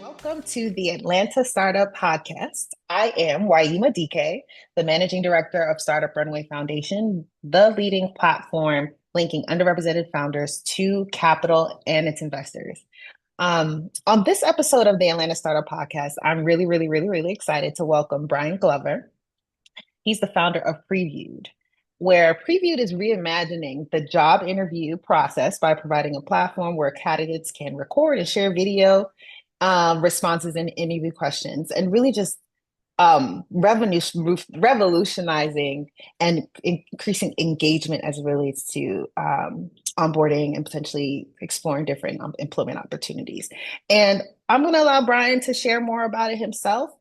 Welcome to the Atlanta Startup Podcast. I am Waima DK, the Managing Director of Startup Runway Foundation, the leading platform linking underrepresented founders to capital and its investors. On this episode of the Atlanta Startup Podcast, I'm really excited to welcome Brian Glover. He's the founder of Previewed, where Previewed is reimagining the job interview process by providing a platform where candidates can record and share video responses and interview questions, and really just revolutionizing and increasing engagement as it relates to onboarding and potentially exploring different employment opportunities. And I'm going to allow Brian to share more about it himself.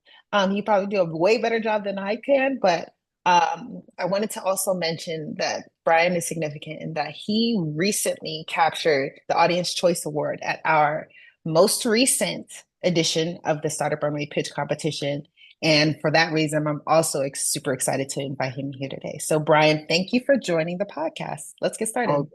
He probably do a way better job than I can, but I wanted to also mention that Brian is significant in that he recently captured the Audience Choice Award at our most recent edition of the Startup Runway Pitch Competition. And for that reason, I'm also super excited to invite him here today. So, Brian, thank you for joining the podcast. Let's get started. Oh,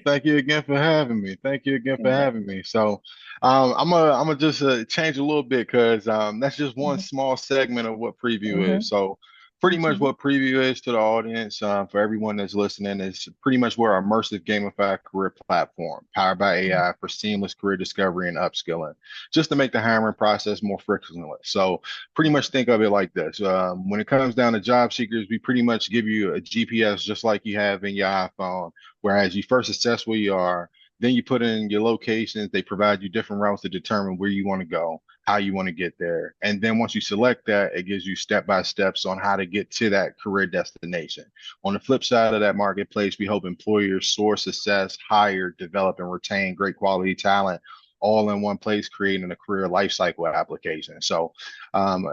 thank you again for having me. Thank you again for having me. So, I'm gonna just change a little bit because that's just one small segment of what preview is. Mhm, So, pretty much mhm, what preview is to the audience, for everyone that's listening, is pretty much we're our immersive gamified career platform powered by mhm, AI for seamless career discovery and upskilling, just to make the hiring process more frictionless. So, pretty much think of it like this: when it comes down to job seekers, we pretty much give you a GPS just like you have in your iPhone. Whereas you first assess where you are, then you put in your locations. They provide you different routes to determine where you want to go, how you want to get there. And then once you select that, it gives you step by steps on how to get to that career destination. On the flip side of that marketplace, we help employers source, assess, hire, develop, and retain great quality talent all in one place, creating a career lifecycle application. So um,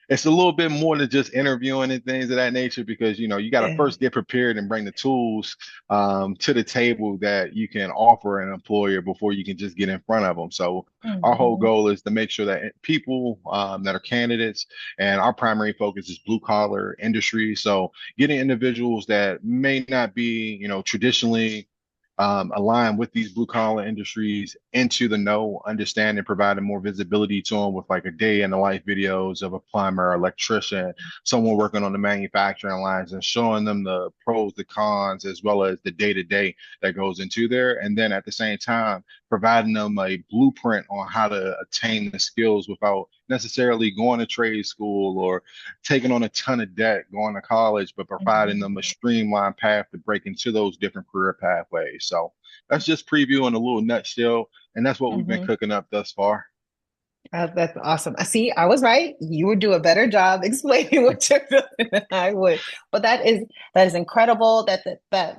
it's a little bit more than just interviewing and things of that nature because you got to yeah, first get prepared and bring the tools to the table that you can offer an employer before you can just get in front of them. So our whole mhm, goal is to make sure that people that are candidates, and our primary focus is blue collar industry. So getting individuals that may not be traditionally align with these blue collar industries into the know, understanding, providing more visibility to them with like a day in the life videos of a plumber, electrician, someone working on the manufacturing lines, and showing them the pros, the cons, as well as the day to day that goes into there. And then at the same time, providing them a blueprint on how to attain the skills without necessarily going to trade school or taking on a ton of debt going to college, but providing mhm, them a streamlined path to break into those different career pathways. So that's just previewing a little nutshell, and that's what we've been mhm. cooking up thus far. That's awesome. See, I was right. You would do a better job explaining what you're doing than I would. But that is incredible. That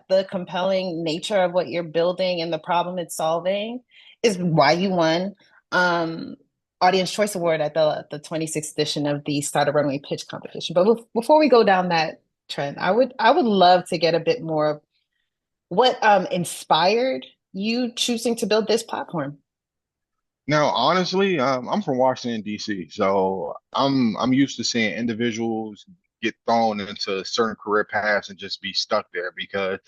the compelling nature of what you're building and the problem it's solving is why you won um, Audience Choice Award at the 26th edition of the Startup Runway Pitch Competition. But before we go down that trend, I would love to get a bit more of what inspired you choosing to build this platform. Now, honestly, I'm from Washington, D.C., so I'm used to seeing individuals get thrown into certain career paths and just be stuck there because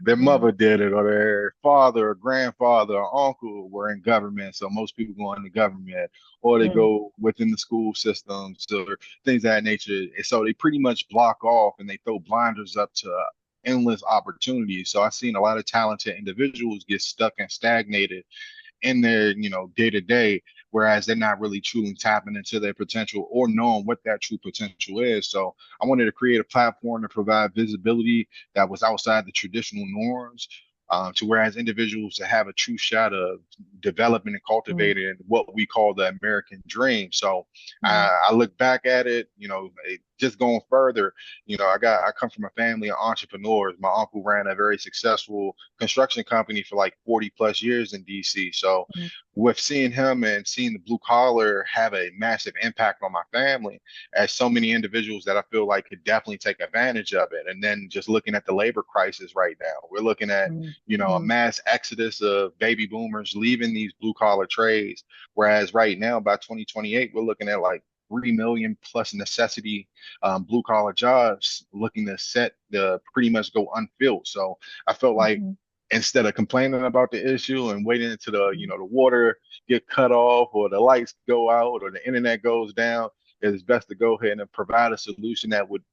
their Mhm, mother did it, or their father, or grandfather, or uncle were in government. So most people go into government, or they mhm, go within the school systems, or things of that nature. And so they pretty much block off and they throw blinders up to endless opportunities. So I've seen a lot of talented individuals get stuck and stagnated in their day to day, whereas they're not really truly tapping into their potential or knowing what that true potential is. So I wanted to create a platform to provide visibility that was outside the traditional norms, to whereas individuals to have a true shot of developing and mhm, cultivating what we call the American dream. So mhm, I look back at it, just going further, I come from a family of entrepreneurs. My uncle ran a very successful construction company for like 40 plus years in DC. So mhm. with seeing him and seeing the blue collar have a massive impact on my family, as so many individuals that I feel like could definitely take advantage of it. And then just looking at the labor crisis right now, we're looking at, Mhm, a mhm, mass exodus of baby boomers leaving these blue collar trades. Whereas right now, by 2028, we're looking at like 3 million plus necessity blue collar jobs looking to set the pretty much go unfilled. So I felt like mhm, instead of complaining about the issue and waiting until the water get cut off or the lights go out or the internet goes down, it's best to go ahead and provide a solution that would,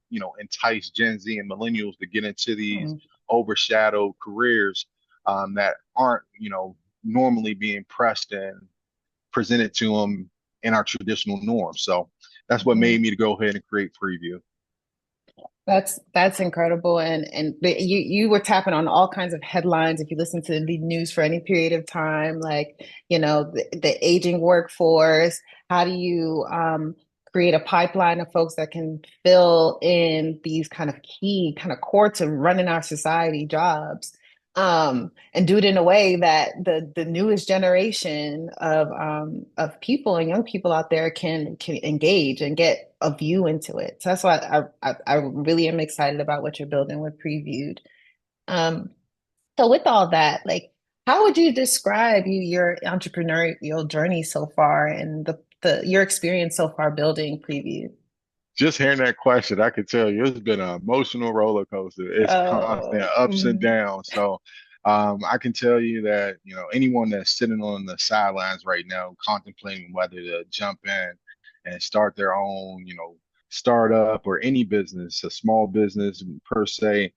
entice Gen Z and millennials to get into these Mhm. overshadowed careers that aren't, normally being pressed and presented to them in our traditional norms. So that's what Mhm. made me to go ahead and create Preview. That's incredible, and you were tapping on all kinds of headlines. If you listen to the news for any period of time, like the aging workforce, how do you create a pipeline of folks that can fill in these kind of key, kind of core to running our society jobs, and do it in a way that the newest generation of people and young people out there can engage and get a view into it. So that's why I really am excited about what you're building with Previewed. Um, so with all that, like, how would you describe your entrepreneurial journey so far and the your experience so far building Previewed? Just hearing that question, I could tell you it's been an emotional roller coaster. It's constant Oh, ups and mhm, downs. So I can tell you that, anyone that's sitting on the sidelines right now, contemplating whether to jump in and start their own, startup or any business, a small business per se,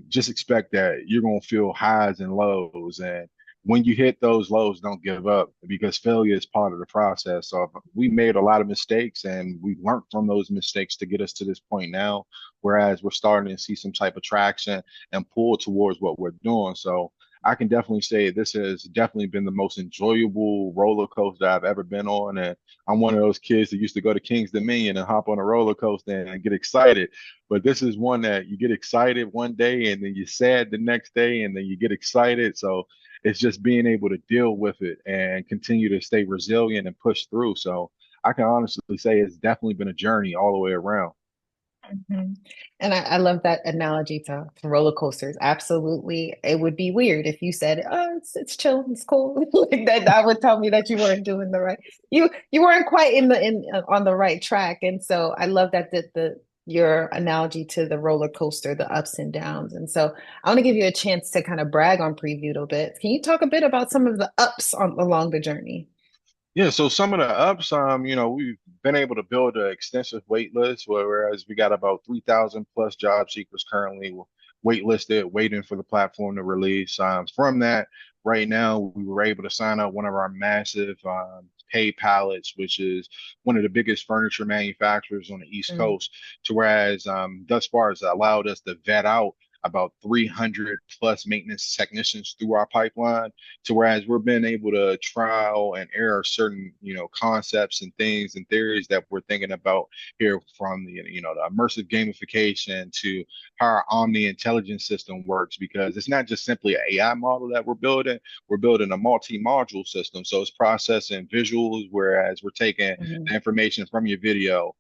just expect that you're going to feel highs and lows. And when you hit those lows, don't give up because failure is part of the process. So we made a lot of mistakes and we've learned from those mistakes to get us to this point now, whereas we're starting to see some type of traction and pull towards what we're doing. So I can definitely say this has definitely been the most enjoyable roller coaster I've ever been on. And I'm one of those kids that used to go to King's Dominion and hop on a roller coaster and get excited. But this is one that you get excited one day and then you're sad the next day and then you get excited. So it's just being able to deal with it and continue to stay resilient and push through. So I can honestly say it's definitely been a journey all the way around. mhm. And I love that analogy to roller coasters. Absolutely. It would be weird if you said, "Oh, it's chill, it's cool." Like that, that would tell me that you weren't doing the right, you weren't quite in on the right track. And so I love that the your analogy to the roller coaster, the ups and downs. And so I want to give you a chance to kind of brag on Preview a bit. Can you talk a bit about some of the ups along the journey? Yeah, so some of the ups, we've been able to build an extensive wait list, whereas we got about 3,000 plus job seekers currently waitlisted, waiting for the platform to release. From that, right now, we were able to sign up one of our massive pay pallets, which is one of the biggest furniture manufacturers on the East Mm, Coast, to whereas thus far it's allowed us to vet out about 300 plus maintenance technicians through our pipeline to whereas we're being able to trial and error certain concepts and things and theories that we're thinking about here from the immersive gamification to how our omni intelligence system works because it's not just simply an AI model that we're building a multi-module system, so it's processing visuals whereas we're taking mhm, the information from your video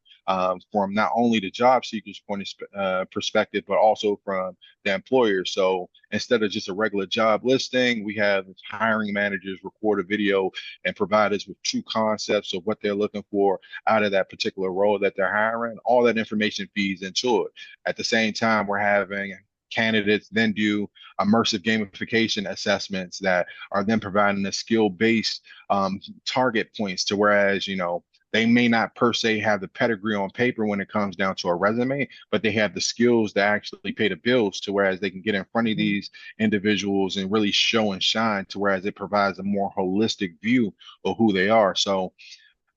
from not only the job seeker's point of perspective, but also from the employer. So instead of just a regular job listing, we have hiring managers record a video and provide us with true concepts of what they're looking for out of that particular role that they're hiring. All that information feeds into it. At the same time, we're having candidates then do immersive gamification assessments that are then providing the skill-based target points to whereas they may not per se have the pedigree on paper when it comes down to a resume, but they have the skills to actually pay the bills to whereas they can get in front of mhm, these individuals and really show and shine to whereas it provides a more holistic view of who they are. So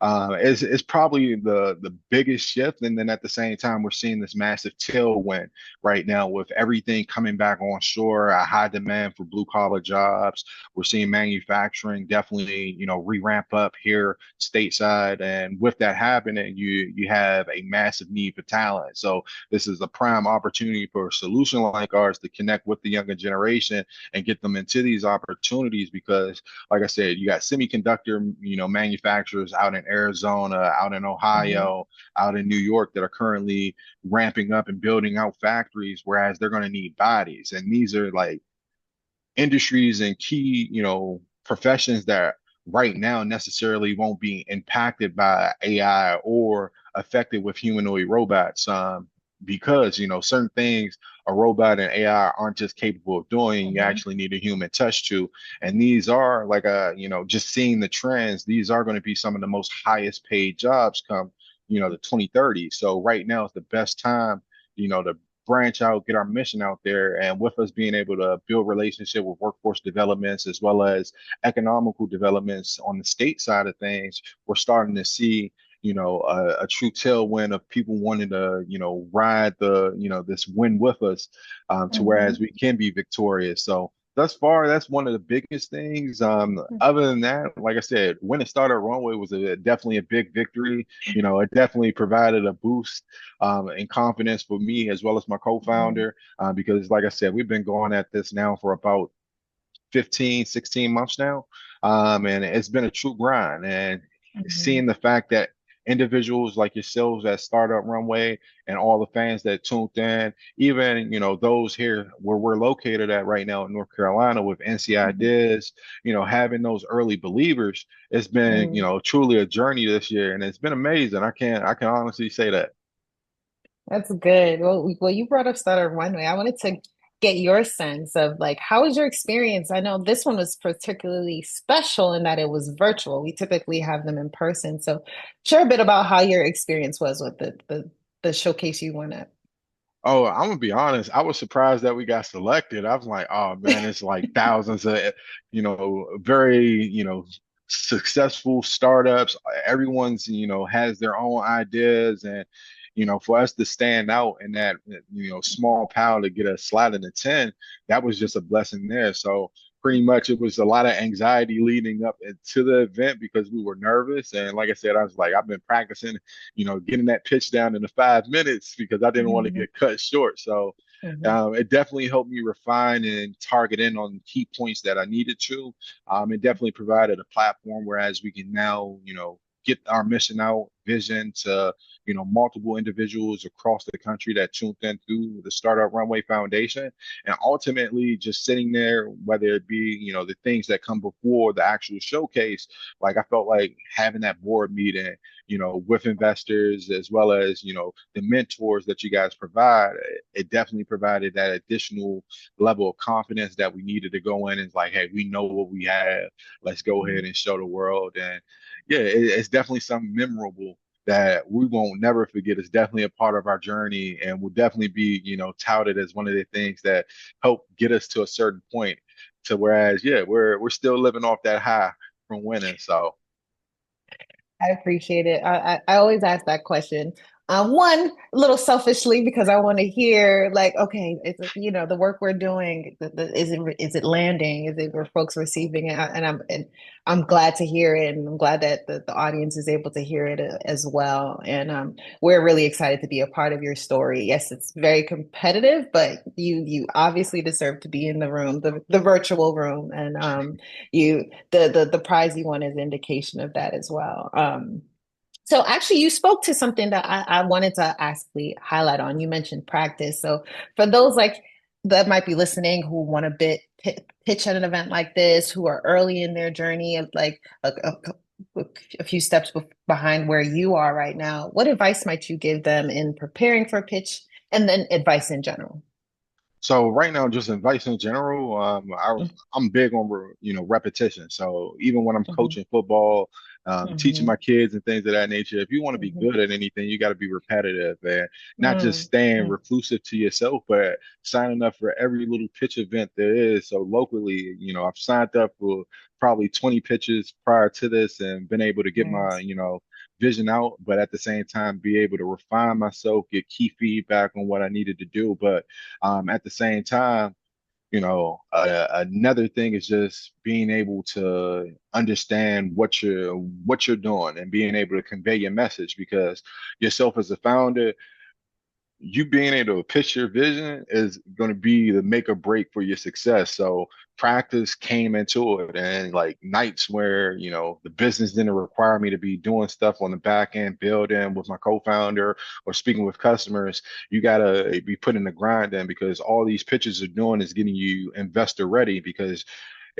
it's probably the biggest shift. And then at the same time, we're seeing this massive tailwind right now with everything coming back on shore, a high demand for blue collar jobs. We're seeing manufacturing definitely, re-ramp up here stateside. And with that happening, you have a massive need for talent. So this is a prime opportunity for a solution like ours to connect with the younger generation and get them into these opportunities because like I said, you got semiconductor, manufacturers out in Arizona, out in mhm, Ohio, out in New York that are currently ramping up and building out factories, whereas they're going to need bodies. And these are like industries and key, professions that right now necessarily won't be impacted by AI or affected with humanoid robots because, certain things a robot and AI aren't just capable of doing. You Hmm. actually need a human touch to. And these are like just seeing the trends, these are going to be some of the most highest paid jobs come, the 2030. So right now is the best time, to branch out, get our mission out there. And with us being able to build relationship with workforce developments as well as economical developments on the state side of things, we're starting to see a true tailwind of people wanting to, ride this win with us, to whereas Hmm. we can be victorious. So thus far, that's one of the biggest things. Other than that, like I said, when it started runway was definitely a big victory. It definitely provided a boost and confidence for me as well as my Hmm. co-founder, because like I said, we've been going at this now for about 15, 16 months now. And it's been a true grind. And Hmm. seeing the fact that individuals like yourselves at Startup Runway and all the fans that tuned in, even, those here where we're located at right now in North Carolina with NC Hmm. Ideas, having those early believers, it's been, Hmm. truly a journey this year. And it's been amazing. I can honestly say that. That's good. Well, you brought up Startup Runway. I wanted to get your sense of like, how was your experience? I know this one was particularly special in that it was virtual. We typically have them in person. So share a bit about how your experience was with the showcase you went at. Oh, I'm gonna be honest. I was surprised that we got selected. I was like, oh man, it's like thousands of, very, successful startups. Everyone's, has their own ideas, and for us to stand out in that, small pile to get a slot in the 10, that was just a blessing there. So pretty much it was a lot of anxiety leading up to the event because we were nervous. And like I said, I was like, I've been practicing, getting that pitch down in the 5 minutes because I didn't want to Mhm. get cut short. So Mhm. it definitely helped me refine and target in on key points that I needed to. It definitely provided a platform whereas we can now, get our mission out, vision to, multiple individuals across the country that tuned in through the Startup Runway Foundation. And ultimately just sitting there, whether it be, the things that come before the actual showcase, like I felt like having that board meeting, with investors as well as, the mentors that you guys provide, it definitely provided that additional level of confidence that we needed to go in and like, hey, we know what we have. Let's go ahead and show the world. And yeah, it's definitely something memorable that we won't never forget. It's definitely a part of our journey and will definitely be, touted as one of the things that help get us to a certain point to whereas, yeah, we're still living off that high from winning. So I appreciate it. I always ask that question. One, a little selfishly because I want to hear like, okay, it's the work we're doing. Is it landing? Is it where folks receiving it? And I'm glad to hear it, and I'm glad that the audience is able to hear it as well. And we're really excited to be a part of your story. Yes, it's very competitive, but you obviously deserve to be in the room, the virtual room, and you the prize you won is indication of that as well. So actually, you spoke to something that I wanted to actually highlight on. You mentioned practice. So for those like that might be listening who want to pitch at an event like this, who are early in their journey of like a few steps behind where you are right now, what advice might you give them in preparing for a pitch and then advice in general? So right now, just advice in general, I'm big on repetition. So even when I'm Mhm. coaching football, teaching my Mhm. kids and things of that nature, if you want to be Mhm. good at anything, you got to be repetitive and not just Mhm. staying Mhm. reclusive to yourself, but signing up for every little pitch event there is. So locally, I've signed up for probably 20 pitches prior to this and been able to get my, Nice. vision out, but at the same time, be able to refine myself, get key feedback on what I needed to do. But at the same time, another thing is just being able to understand what you're doing and being able to convey your message because yourself as a founder, you being able to pitch your vision is going to be the make or break for your success. So practice came into it and like nights where, the business didn't require me to be doing stuff on the back end, building with my co-founder or speaking with customers, you got to be putting the grind in because all these pitches are doing is getting you investor ready because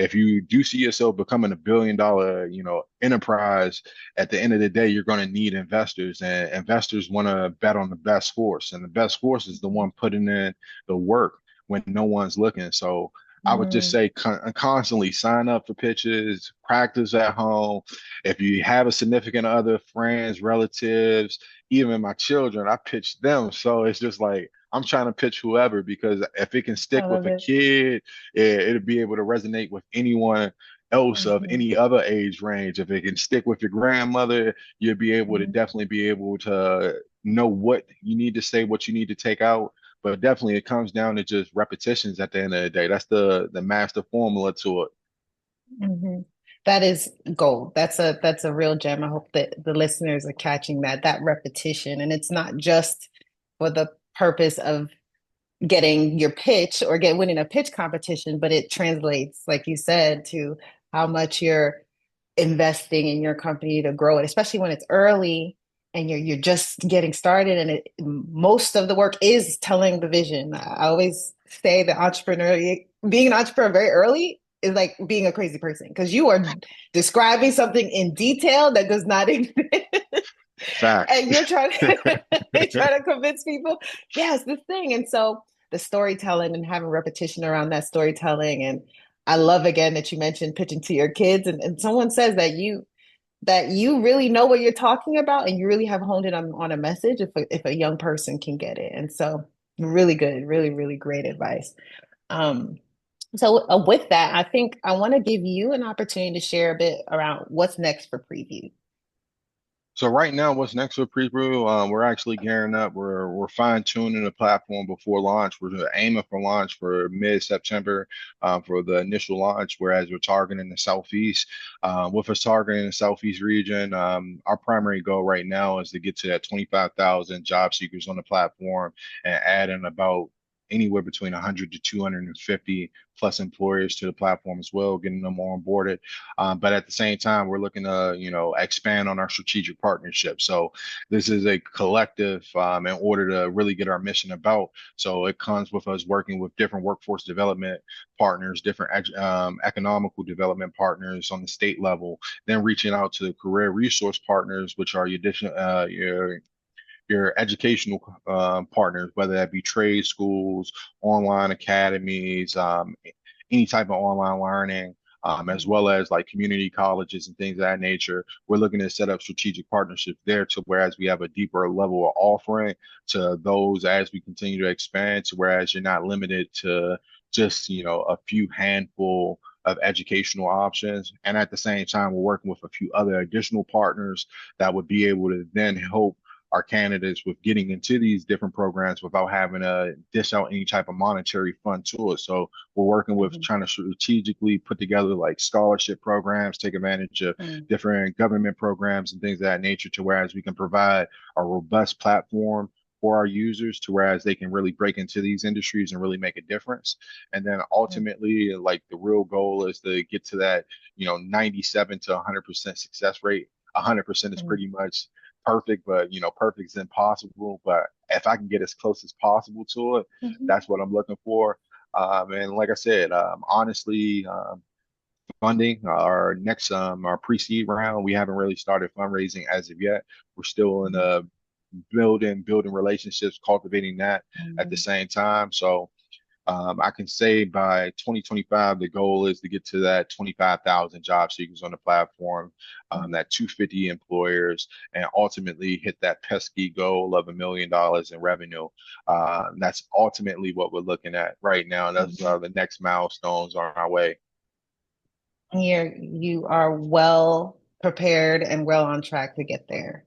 if you do see yourself becoming $1 billion, enterprise, at the end of the day, you're going to need investors, and investors want to bet on the best horse, and the best horse is the one putting in the work when no one's looking. So I would just Mm, say constantly sign up for pitches, practice at home. If you have a significant other, friends, relatives, even my children, I pitch them. So it's just like I'm trying to pitch whoever, because if it can I stick with love a it. kid, it'll be able to resonate with anyone else of Hmm. any other age range. If it can stick with your grandmother, you'll be able to Hmm. definitely be able to know what you need to say, what you need to take out. But definitely it comes down to just repetitions at the end of the day. That's the master formula to it. Hmm. That is gold. That's a real gem. I hope that the listeners are catching that repetition, and it's not just for the purpose of getting your pitch or get winning a pitch competition, but it translates, like you said, to how much you're investing in your company to grow it, especially when it's early and you're just getting started. And most of the work is telling the vision. I always say that being an entrepreneur very early is like being a crazy person because you are describing something in detail that does not exist. Facts. And you're trying to you're trying to convince people, yes, this thing. And so the storytelling and having repetition around that storytelling. And I love again that you mentioned pitching to your kids. And someone says that you really know what you're talking about and you really have honed in on a message if a young person can get it. And so really good, really, really great advice. Um, so with that, I think I want to give you an opportunity to share a bit around what's next for Preview. So right now, what's next for Preview? We're actually gearing up. We're fine tuning the platform before launch. We're aiming for launch for mid September for the initial launch. Whereas we're targeting the southeast. With us targeting the southeast region, our primary goal right now is to get to that 25,000 job seekers on the platform and add in about anywhere between 100 to 250 plus employers to the platform as well, getting them on boarded. But at the same time, we're looking to, expand on our strategic partnership. So this is a collective in order to really get our mission about. So it comes with us working with different workforce development partners, different economical development partners on the state level, then reaching out to the career resource partners, which are your additional, your educational partners, whether that be trade schools, online academies, any type of online learning, as well as like community colleges and things of that nature. We're looking to set up strategic partnerships there to whereas we have a deeper level of offering to those as we continue to expand to whereas you're not limited to just, a few handful of educational options. And at the same time, we're working with a few other additional partners that would be able to then help our candidates with getting into these different programs without having to dish out any type of monetary fund to it. So we're working with Mhm. trying to strategically put together like scholarship programs, take advantage of Mm. different government programs and things of that nature to whereas we can provide a robust platform for our users to whereas they can really break into these industries and really make a difference. And then Mm. ultimately, like the real goal is to get to that, 97 to 100% success rate. 100% is Mm. pretty much perfect, but perfect is impossible. But if I can get as close as possible to it, Mhm. that's what I'm looking for. And like I said, honestly, funding our next our pre-seed round, we haven't really started fundraising as of yet. We're still in Mhm. a building relationships, cultivating that at the Mhm. same time. So I can say by 2025, the goal is to get to that 25,000 job seekers on the platform, Mhm. that 250 employers, and ultimately hit that pesky goal of $1 million in revenue. That's ultimately what we're looking at right now. That's Mhm. the next milestones on our way. You are well prepared and well on track to get there.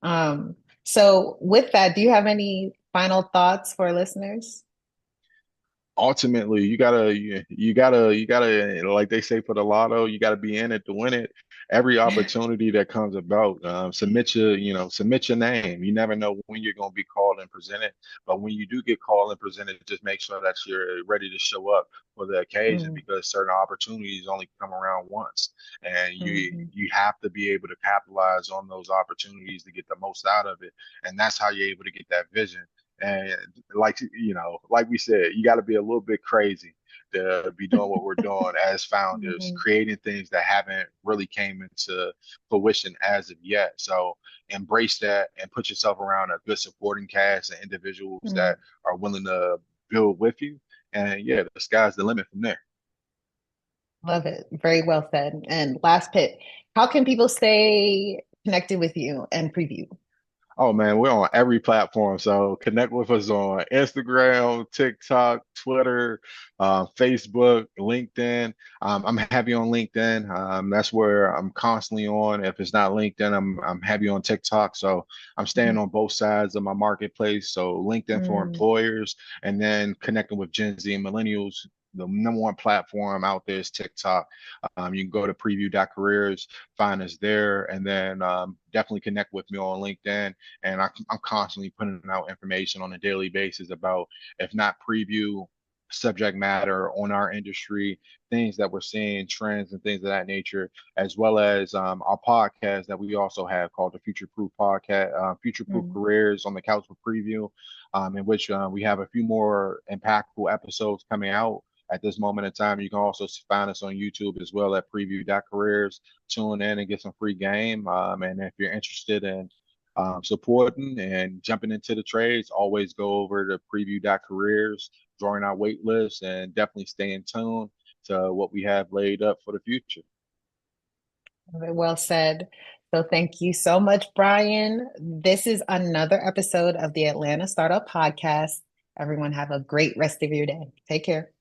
Um, so with that, do you have any final thoughts for listeners? Ultimately you gotta like they say for the lotto, you gotta be in it to win it. Every opportunity that comes about, submit your name. You never know when you're going to be called and presented, but when you do get called and presented, just make sure that you're ready to show up for the occasion Mm. because certain opportunities only come around once, and you Mhm. you have to be able to capitalize on those opportunities to get the most out of it, and that's how you're able to get that vision. And like we said, you got to be a little bit crazy. to be doing what we're doing as founders, Mhm. creating things that haven't really came into fruition as of yet. So embrace that and put yourself around a good supporting cast and individuals Mm. that are willing to build with you. And yeah, the sky's the limit from there. Love it. Very well said. And last pit, how can people stay connected with you and preview? Oh man, we're on every platform. So connect with us on Instagram, TikTok, Twitter, Facebook, LinkedIn. I'm heavy on LinkedIn. That's where I'm constantly on. If it's not LinkedIn, I'm heavy on TikTok. So I'm staying on both sides of my marketplace. So LinkedIn for Mm, employers, and then connecting with Gen Z and millennials. The number one platform out there is TikTok. You can go to preview.careers, find us there, and then definitely connect with me on LinkedIn. And I'm constantly putting out information on a daily basis about, if not preview, subject matter on our industry, things that we're seeing, trends and things of that nature, as well as our podcast that we also have called the Future Proof Podcast, Future Proof mm, Careers on the Couch with Preview, in which we have a few more impactful episodes coming out at this moment in time. You can also find us on YouTube as well at preview.careers. Tune in and get some free game. And if you're interested in supporting and jumping into the trades, always go over to preview.careers, join our wait list, and definitely stay in tune to what we have laid up for the future. very well said. So thank you so much, Brian. This is another episode of the Atlanta Startup Podcast. Everyone have a great rest of your day. Take care.